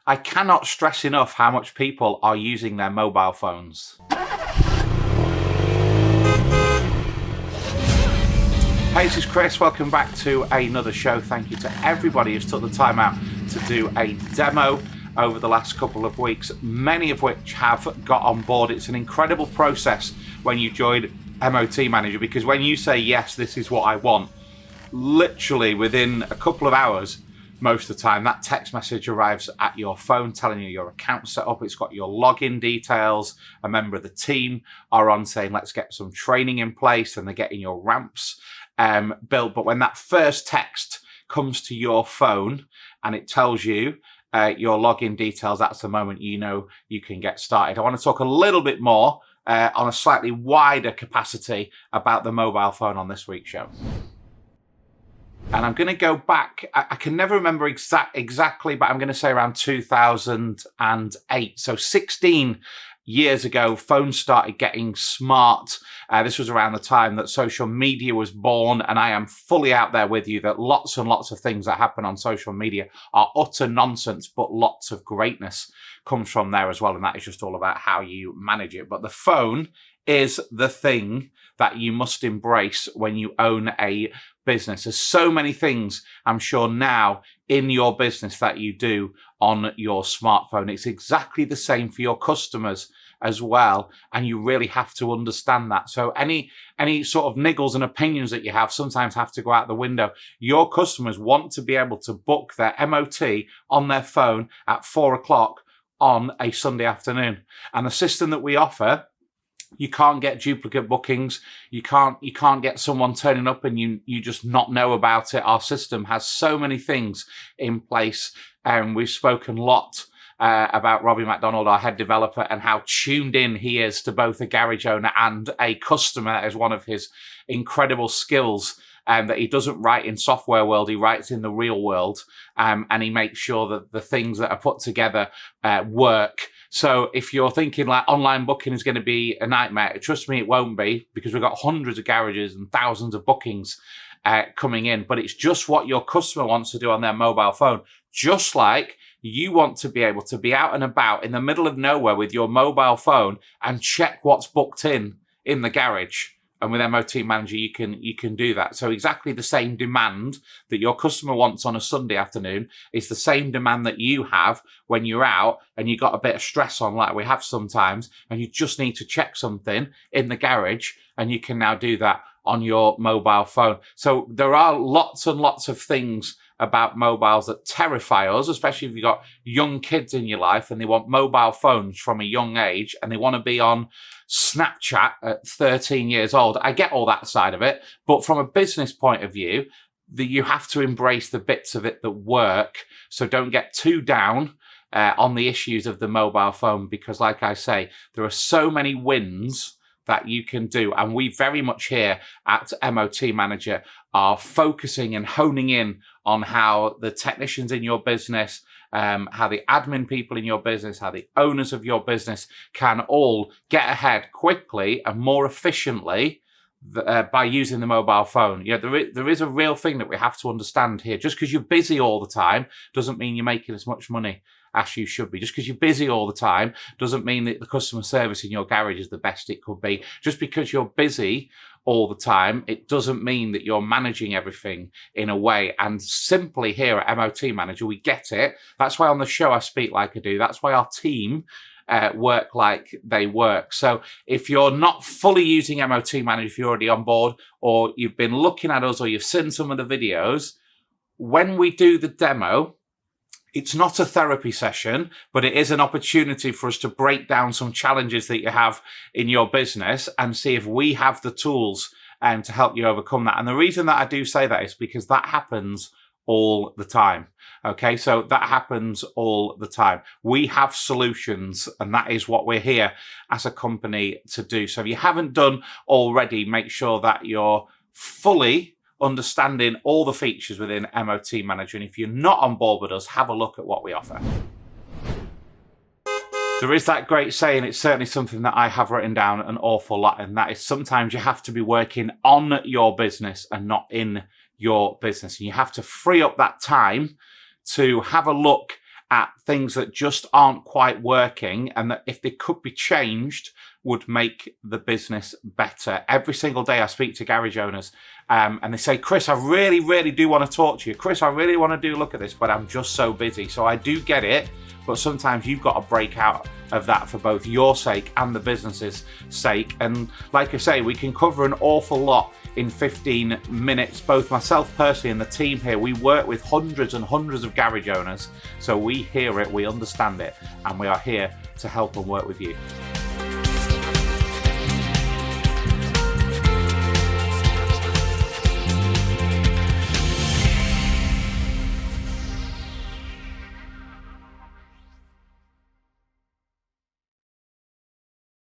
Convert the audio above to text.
I cannot stress enough how much people are using their mobile phones. Hey, this is Chris. Welcome back to another show. Thank you to everybody who's took the time out to do a demo over the last couple of weeks, many of which have got on board. It's an incredible process when you join MOT Manager, because when you say, yes, this is what I want, literally within a couple of hours, most of the time, that text message arrives at your phone telling you your account's set up. It's got your login details. A member of the team are on saying, let's get some training in place, and they're getting your ramps built. But when that first text comes to your phone and it tells you your login details, that's the moment you know you can get started. I want to talk a little bit more on a slightly wider capacity about the mobile phone on this week's show. And I'm going to go back, I can never remember exactly, but I'm going to say around 2008. So 16 years ago, phones started getting smart. This was around the time that social media was born, and I am fully out there with you that lots and lots of things that happen on social media are utter nonsense, but lots of greatness comes from there as well, and that is just all about how you manage it. But the phone is the thing that you must embrace when you own a business. There's so many things, I'm sure, now in your business that you do on your smartphone. It's exactly the same for your customers as well, and you really have to understand that. So any sort of niggles and opinions that you have sometimes have to go out the window. Your customers want to be able to book their MOT on their phone at 4 o'clock on a Sunday afternoon. And the system that we offer, you can't get duplicate bookings. You can't get someone turning up and you just not know about it. Our system has so many things in place, and we've spoken a lot about Robbie McDonald, our head developer, and how tuned in he is to both a garage owner and a customer. As one of his incredible skills, that he doesn't write in software world, he writes in the real world, and he makes sure that the things that are put together work. So if you're thinking like online booking is going to be a nightmare, trust me, it won't be, because we've got hundreds of garages and thousands of bookings coming in. But it's just what your customer wants to do on their mobile phone. Just like you want to be able to be out and about in the middle of nowhere with your mobile phone and check what's booked in the garage. And with MOT Manager, you can do that. So exactly the same demand that your customer wants on a Sunday afternoon is the same demand that you have when you're out and you got a bit of stress on, like we have sometimes, and you just need to check something in the garage, and you can now do that on your mobile phone. So there are lots and lots of things about mobiles that terrify us, especially if you've got young kids in your life and they want mobile phones from a young age and they want to be on Snapchat at 13 years old. I get all that side of it, but from a business point of view, you have to embrace the bits of it that work. So don't get too down on the issues of the mobile phone, because like I say, there are so many wins that you can do. And we very much here at MOT Manager are focusing and honing in on how the technicians in your business, how the admin people in your business, how the owners of your business can all get ahead quickly and more efficiently by using the mobile phone. Yeah, there is a real thing that we have to understand here. Just because you're busy all the time doesn't mean you're making as much money as you should be. Just because you're busy all the time doesn't mean that the customer service in your garage is the best it could be. Just because you're busy all the time, it doesn't mean that you're managing everything in a way. And simply here at MOT Manager, we get it. That's why on the show I speak like I do. That's why our team work like they work. So if you're not fully using MOT Manager, if you're already on board, or you've been looking at us, or you've seen some of the videos, when we do the demo, it's not a therapy session, but it is an opportunity for us to break down some challenges that you have in your business and see if we have the tools to help you overcome that. And the reason that I do say that is because that happens all the time. Okay, so that happens all the time. We have solutions, and that is what we're here as a company to do. So if you haven't done already, make sure that you're fully understanding all the features within MOT Manager. And if you're not on board with us, have a look at what we offer. There is that great saying, it's certainly something that I have written down an awful lot, and that is sometimes you have to be working on your business and not in your business. And you have to free up that time to have a look at things that just aren't quite working, and that if they could be changed would make the business better. Every single day I speak to garage owners and they say, Chris, I really do want to talk to you. Chris, I really want to look at this, but I'm just so busy. So I do get it, but sometimes you've got to break out of that for both your sake and the business's sake. And like I say, we can cover an awful lot in 15 minutes. Both myself personally and the team here, we work with hundreds and hundreds of garage owners. So we hear it, we understand it, and we are here to help and work with you.